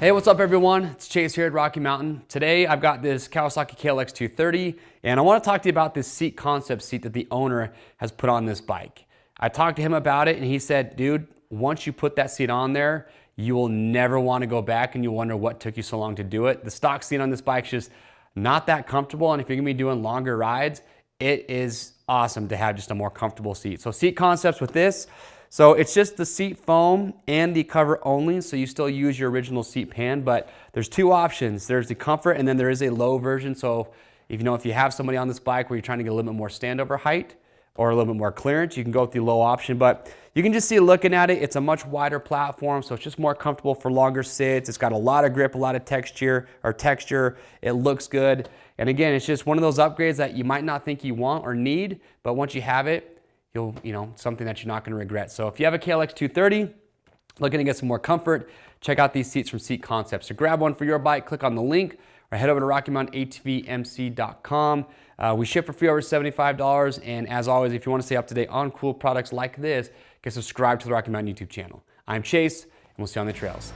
Hey, what's up everyone? It's Chase here at Rocky Mountain. Today I've got this Kawasaki KLX 230 and I want to talk to you about this seat concept seat that the owner has put on this bike. I talked to him about it and he said, dude, once you put that seat on there, you will never want to go back and you'll wonder what took you so long to do it. The stock seat on this bike's just not that comfortable, and if you're gonna be doing longer rides, it is awesome to have just a more comfortable seat. So seat concepts with this. So it's just the seat foam and the cover only, so you still use your original seat pan, but there's two options. There's the comfort and then there is a low version. So if you have somebody on this bike where you're trying to get a little bit more standover height or a little bit more clearance, you can go with the low option. But you can just see looking at it, it's a much wider platform, so it's just more comfortable for longer sits. It's got a lot of grip, a lot of texture. It looks good. And again, it's just one of those upgrades that you might not think you want or need, but once you have it, something that you're not going to regret. So if you have a KLX 230, looking to get some more comfort, check out these seats from Seat Concepts. So grab one for your bike, click on the link, or head over to RockyMountainATVMC.com. We ship for free over $75, and as always, if you want to stay up to date on cool products like this, get subscribed to the Rocky Mountain YouTube channel. I'm Chase, and we'll see you on the trails.